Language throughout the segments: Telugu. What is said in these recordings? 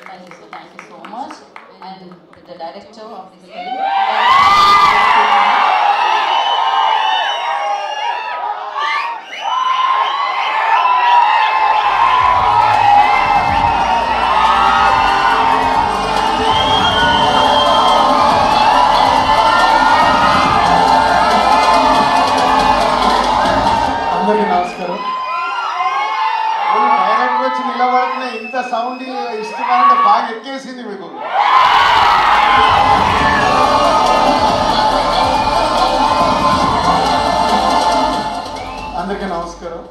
thank you so much. And the director of this film. అందరికీ నమస్కారం. డైరెక్ట్ వచ్చి నిలబడిన ఇంత సౌండ్ ఇస్తున్నారంటే బాగా ఎక్కేసింది మీకు. అందరికీ నమస్కారం.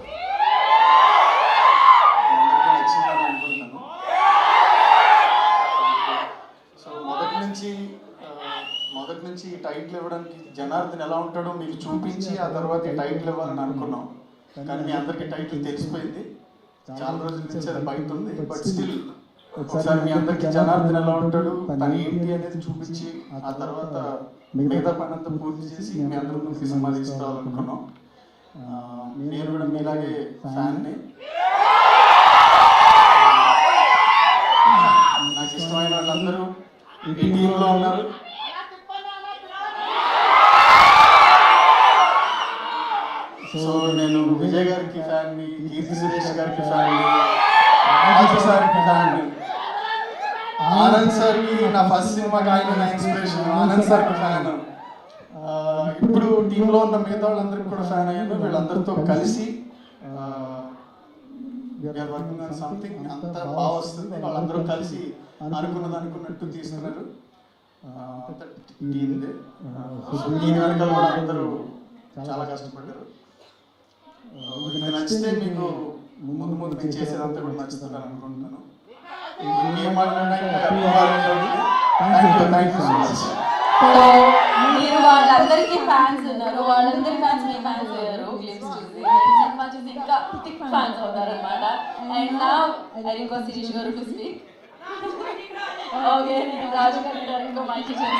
అందరికీ నచ్చిందని అనుకుంటున్నాను. సో మొదటి నుంచి ఈ టైటిల్ ఇవ్వడానికి జనార్దన్ ఎలా ఉంటాడో మీకు చూపించి ఆ తర్వాత ఈ టైటిల్ ఇవ్వాలని అనుకున్నాం. కానీ మీ అందరికీ టైటిల్ తెలిసిపోయింది. చాలా రోజుల నుంచి అది బయట ఉంది. బట్ స్టిల్ ఒకసారి మీ అందరికీ జనార్దన్ ఎలా ఉంటాడు, తను ఏంటి అనేది చూపించి ఆ తర్వాత మిగతా పని అంతా పూర్తి చేసి మీ అందరి ముందుకు సినిమా తీసుకురావాలనుకున్నాం. నేను కూడా మీలాగే ఫ్యాన్ని. నాకు ఇష్టమైన వాళ్ళందరూ ఈ టీంలో ఉన్నారు. సో నేను విజయ్ గారికి ఫ్యాన్ని, కీర్తి సురేష్ గారికి ఫ్యాన్ని, రాజు సార్కి ఫ్యాన్ని, ఆనంద్ సార్కి నా ఫస్ట్ సినిమాకి ఆయన నా ఇన్స్పిరేషన్, ఆనంద్ సార్కి ఫ్యాన్. ఇప్పుడు టీంలో ఉన్న మిగతా వాళ్ళందరికీ కూడా ఫ్యాన్ అయ్యాను. వీళ్ళందరితో కలిసి వర్కింగ్ ఆన్ సంథింగ్ అంత బాగా వస్తుంది. వాళ్ళందరూ కలిసి అనుకున్నట్టు తీస్తున్నారు. దీని వెనకాల కూడా అందరూ చాలా కష్టపడ్డారు. ఇది నచ్చితే మీకు ముందు నేను చేసేదంతా కూడా నచ్చుతుందని అనుకుంటున్నాను. మీరు వాళ్ళందరికీ ఫ్యాన్స్ ఉన్నారు, వాళ్ళందరి ఫ్యాన్స్ మీ ఫ్యాన్స్ అయ్యారు. సినిమా చూసి ఇంకా థిక్ ఫ్యాన్స్ అవుతారు అనమాట. అండ్ నా ఐ రిక్వెస్ట్ శిరీష్ గారు టు స్పీక్. ఓకే, రాజు గారు ఇంకో మైక్ ఇచ్చేసి